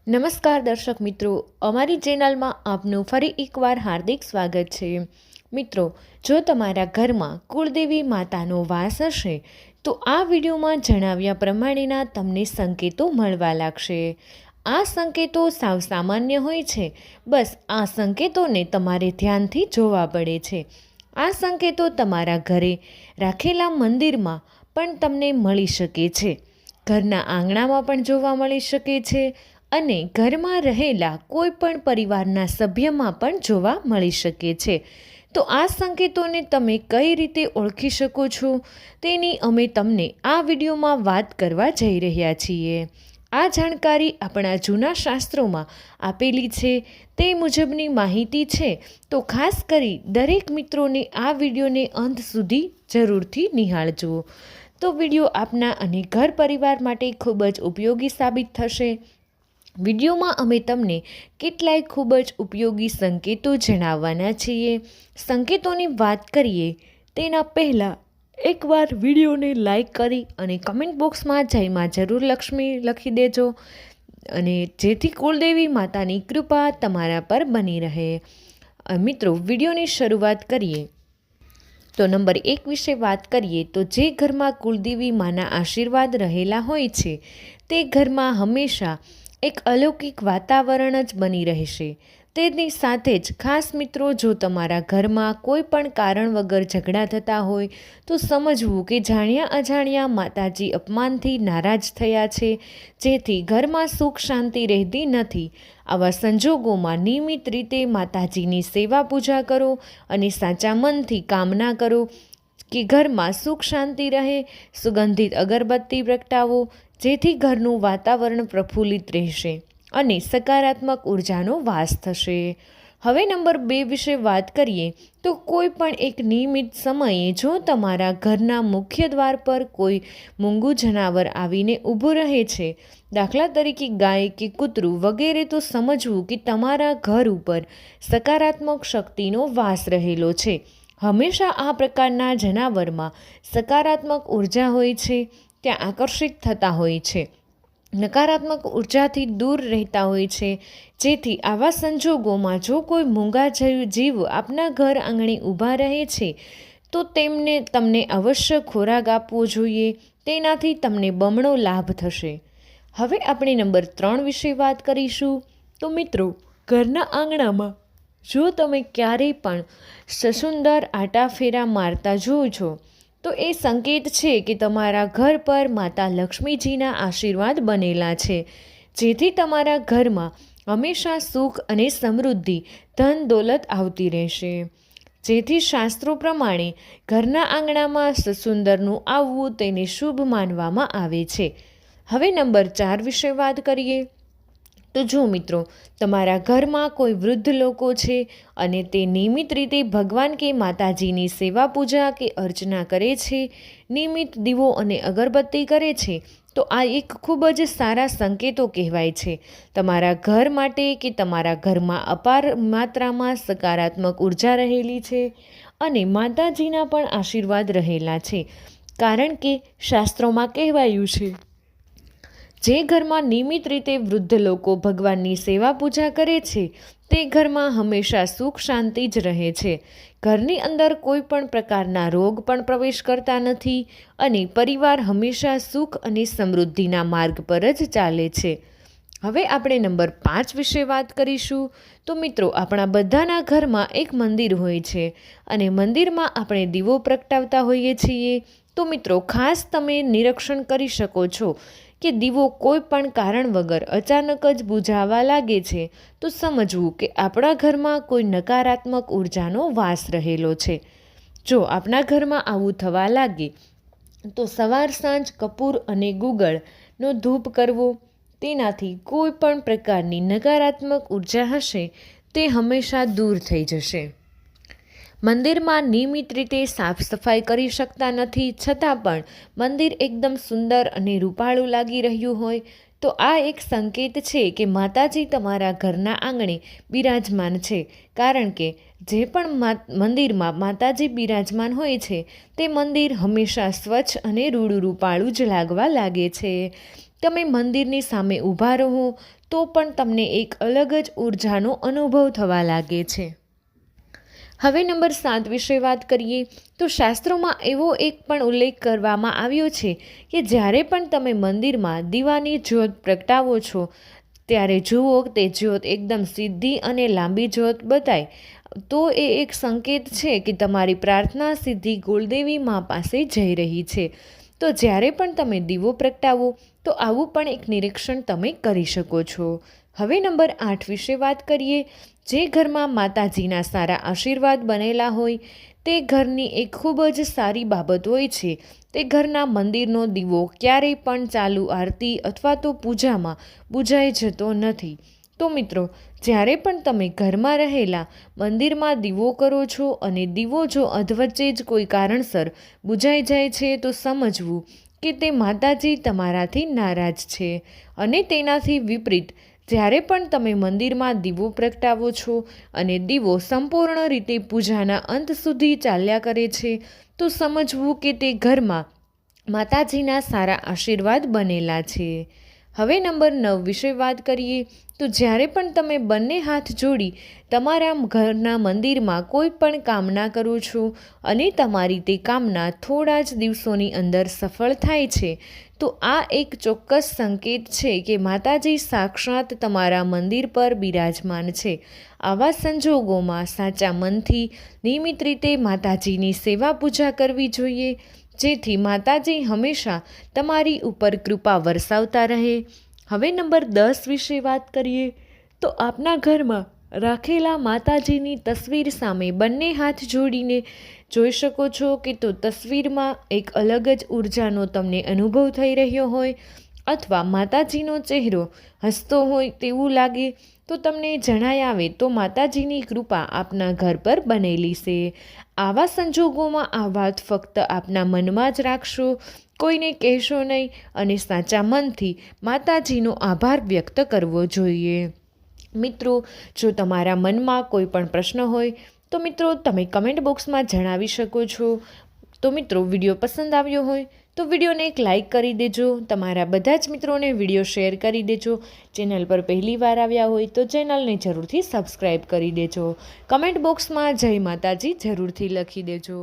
નમસ્કાર દર્શક મિત્રો, અમારી ચેનલમાં આપનું ફરી એકવાર હાર્દિક સ્વાગત છે. મિત્રો, જો તમારા ઘરમાં કુળદેવી માતાનો વાસ હશે તો આ વિડીયોમાં જણાવ્યા પ્રમાણેના તમને સંકેતો મળવા લાગશે. આ સંકેતો સાવ સામાન્ય હોય છે. બસ આ સંકેતોને તમારે ધ્યાનથી જોવા પડે છે. આ સંકેતો તમારા ઘરે રાખેલા મંદિરમાં પણ તમને મળી શકે છે, ઘરના આંગણામાં પણ જોવા મળી શકે છે અને ઘરમાં રહેલા કોઈ પણ પરિવારના સભ્યમાં પણ જોવા મળી શકે છે. તો આ સંકેતોને તમે કઈ રીતે ઓળખી શકો છો તેની અમે તમને આ વિડીયોમાં વાત કરવા જઈ રહ્યા છીએ. આ જાણકારી આપણા જૂના શાસ્ત્રોમાં આપેલી છે, તે મુજબની માહિતી છે. તો ખાસ કરી દરેક મિત્રોને આ વિડીયોને અંત સુધી જરૂરથી નિહાળજો. તો વિડીયો આપના અને ઘર પરિવાર માટે ખૂબ જ ઉપયોગી સાબિત થશે. વિડીયોમાં અમે તમને કેટલાય ખૂબ જ ઉપયોગી સંકેતો જણાવવાના છીએ. સંકેતોની વાત કરીએ તેના પહેલાં એકવાર વિડીયોને લાઈક કરી અને કમેન્ટ બોક્સમાં જય માં જરૂર લક્ષ્મી લખી દેજો, અને જેથી કુળદેવી માતાની કૃપા તમારા પર બની રહે. મિત્રો, વિડીયોની શરૂઆત કરીએ તો નંબર 1 વિશે વાત કરીએ તો જે ઘરમાં કુળદેવી માના આશીર્વાદ રહેલા હોય છે તે ઘરમાં હંમેશા એક અલૌકિક વાતાવરણ જ બની રહેશે. તેની સાથે જ ખાસ મિત્રો, જો તમારા ઘરમાં કોઈ પણ કારણ વગર ઝઘડા થતા હોય તો સમજવું કે જાણ્યા અજાણ્યા માતાજી અપમાનથી નારાજ થયા છે, જેથી ઘરમાં સુખ શાંતિ રહેતી નથી. આવા સંજોગોમાં નિયમિત રીતે માતાજીની સેવા પૂજા કરો અને સાચા મનથી કામના કરો કે ઘરમાં સુખ શાંતિ રહે. સુગંધિત અગરબત્તી પ્રગટાવો, જેથી ઘરનું વાતાવરણ પ્રફુલ્લિત રહેશે અને સકારાત્મક ઉર્જાનો વાસ થશે. હવે નંબર 2 વિશે વાત કરીએ તો કોઈ પણ એક નિયમિત સમયે જો તમારા ઘરના મુખ્ય દ્વાર પર કોઈ મૂંગું જનાવર આવીને ઊભું રહે છે, દાખલા તરીકે ગાય કે કૂતરું વગેરે, તો સમજવું કે તમારા ઘર ઉપર સકારાત્મક શક્તિનો વાસ રહેલો છે. હંમેશા આ પ્રકારના જનાવરમાં સકારાત્મક ઉર્જા હોય છે, ત્યાં આકર્ષિત થતા હોય છે, નકારાત્મક ઉર્જાથી દૂર રહેતા હોય છે. જેથી આવા સંજોગોમાં જો કોઈ મૂંગા જીવ આપના ઘર આંગણે ઊભા રહે છે તો તમને અવશ્ય ખોરાક આપવો જોઈએ. તેનાથી તમને બમણો લાભ થશે. હવે આપણે નંબર 3 વિશે વાત કરીશું. તો મિત્રો, ઘરના આંગણામાં જો તમે ક્યારેય પણ સસુંદર આટાફેરા મારતા જોવો છો તો એ સંકેત છે કે તમારા ઘર પર માતા લક્ષ્મીજીના આશીર્વાદ બનેલા છે, જેથી તમારા ઘરમાં હંમેશા સુખ અને સમૃદ્ધિ, ધન દોલત આવતી રહેશે. જેથી શાસ્ત્રો પ્રમાણે ઘરના આંગણામાં સસુંદરનું આવવું તેને શુભ માનવામાં આવે છે. હવે નંબર 4 વિશે વાત કરીએ તો જો મિત્રો, તમારા ઘરમાં કોઈ વૃદ્ધ લોકો છે અને તે નિયમિત રીતે ભગવાન કે માતાજીની સેવા પૂજા કે અર્ચના કરે છે, નિયમિત દીવો અને અગરબત્તી કરે છે, તો આ એક ખૂબ જ સારા સંકેતો કહેવાય છે તમારા ઘર માટે કે તમારા ઘરમાં અપાર માત્રામાં સકારાત્મક ઉર્જા રહેલી છે અને માતાજીના પણ આશીર્વાદ રહેલા છે. કારણ કે શાસ્ત્રોમાં કહેવાયું છે, જે ઘરમાં નિયમિત રીતે વૃદ્ધ લોકો ભગવાનની સેવા પૂજા કરે છે તે ઘરમાં હંમેશા સુખ શાંતિ જ રહે છે. ઘરની અંદર કોઈ પણ પ્રકારના રોગ પણ પ્રવેશ કરતા નથી અને પરિવાર હંમેશા સુખ અને સમૃદ્ધિના માર્ગ પર જ ચાલે છે. હવે આપણે નંબર 5 વિશે વાત કરીશું. તો મિત્રો, આપણા બધાના ઘરમાં એક મંદિર હોય છે અને મંદિરમાં આપણે દીવો પ્રગટાવતા હોઈએ છીએ. તો મિત્રો, ખાસ તમે નિરીક્ષણ કરી શકો છો કે દીવો કોઈ પણ કારણ વગર અચાનક જ બુઝાવા લાગે છે તો સમજવું કે આપણા ઘરમાં કોઈ નકારાત્મક ઉર્જાનો વાસ રહેલો છે. જો આપણા ઘરમાં આવું થવા લાગે તો સવાર સાંજ કપૂર અને ગુગળનો ધૂપ કરવો. તેનાથી કોઈ પણ પ્રકારની નકારાત્મક ઉર્જા હશે તે હંમેશા દૂર થઈ જશે. મંદિરમાં નિયમિત રીતે સાફ સફાઈ કરી શકતા નથી, છતાં પણ મંદિર એકદમ સુંદર અને રૂપાળું લાગી રહ્યું હોય તો આ એક સંકેત છે કે માતાજી તમારા ઘરના આંગણે બિરાજમાન છે. કારણ કે જે પણ મંદિરમાં માતાજી બિરાજમાન હોય છે તે મંદિર હંમેશા સ્વચ્છ અને રૂપાળું જ લાગવા લાગે છે. તમે મંદિરની સામે ઊભા રહો તો પણ તમને એક અલગ જ ઉર્જાનો અનુભવ થવા લાગે છે. હવે નંબર 7 વિશે વાત કરીએ તો શાસ્ત્રોમાં એવો એક પણ ઉલ્લેખ કરવામાં આવ્યો છે કે જ્યારે પણ તમે મંદિરમાં દીવાની જ્યોત પ્રગટાવો છો ત્યારે જુઓ તે જ્યોત એકદમ સીધી અને લાંબી જ્યોત બતાય તો એ એક સંકેત છે કે તમારી પ્રાર્થના સીધી કુળદેવી મા પાસે જઈ રહી છે. તો જ્યારે પણ તમે દીવો પ્રગટાવો તો આવું પણ એક નિરીક્ષણ તમે કરી શકો છો. હવે નંબર 8 વિશે વાત કરીએ. જે ઘરમાં માતાજીના સારા આશીર્વાદ બનેલા હોય તે ઘરની એક ખૂબ જ સારી બાબત હોય છે. તે ઘરના મંદિરનો દીવો ક્યારેય પણ ચાલુ આરતી અથવા તો પૂજામાં બુઝાઈ જતો નથી. તો મિત્રો, જ્યારે પણ તમે ઘરમાં રહેલા મંદિરમાં દીવો કરો છો અને દીવો જો અધવચ્ચે જ કોઈ કારણસર બુઝાઈ જાય છે તો સમજવું કે તે માતાજી તમારાથી નારાજ છે. અને તેનાથી વિપરીત જ્યારે પણ તમે મંદિરમાં દીવો પ્રગટાવો છો અને દીવો સંપૂર્ણ રીતે પૂજાના અંત સુધી ચાલ્યા કરે છે તો સમજવું કે તે ઘરમાં માતાજીના સારા આશીર્વાદ બનેલા છે. હવે નંબર 9 વિશે વાત કરીએ તો જ્યારે પણ તમે બંને હાથ જોડી તમારા ઘરના મંદિરમાં કોઈ પણ કામના કરો છો અને તમારી તે કામના થોડા જ દિવસોની અંદર સફળ થાય છે તો આ એક ચોક્કસ સંકેત છે કે માતાજી સાક્ષાત તમારા મંદિર પર બિરાજમાન છે. આવા સંજોગોમાં સાચા મનથી નિયમિત રીતે માતાજીની સેવા પૂજા કરવી જોઈએ જેથી માતાજી હંમેશા તમારી ઉપર કૃપા વરસાવતા રહે. હવે નંબર 10 વિશે વાત કરીએ તો આપના ઘરમાં રાખેલા માતાજીની તસવીર સામે બંને હાથ જોડીને જોઈ શકો છો કે તો તસવીરમાં એક અલગ જ ઉર્જાનો તમને અનુભવ થઈ રહ્યો હોય અથવા માતાજીનો ચહેરો હસતો હોય તેવું લાગે તો તમને જણાઈ આવે તો માતાજીની કૃપા આપના ઘર પર બનેલી છે. આવા સંજોગોમાં આ વાત ફક્ત આપના મનમાં જ રાખશો, કોઈને કહેશો નહીં અને સાચા મનથી માતાજીનો આભાર વ્યક્ત કરવો જોઈએ. મિત્રો, જો તમારા મનમાં કોઈ પણ પ્રશ્ન હોય તો મિત્રો તમે કમેન્ટ બોક્સમાં જણાવી શકો છો. તો મિત્રો, વિડીયો પસંદ આવ્યો હોય તો વિડીયોને એક લાઇક કરી દેજો. તમારા બધા જ મિત્રોને વિડીયો શેર કરી દેજો. ચેનલ પર પહેલી વાર આવ્યા હોય તો ચેનલને જરૂરથી સબસ્ક્રાઈબ કરી દેજો. કમેન્ટ બોક્સમાં જય માતાજી જરૂરથી લખી દેજો.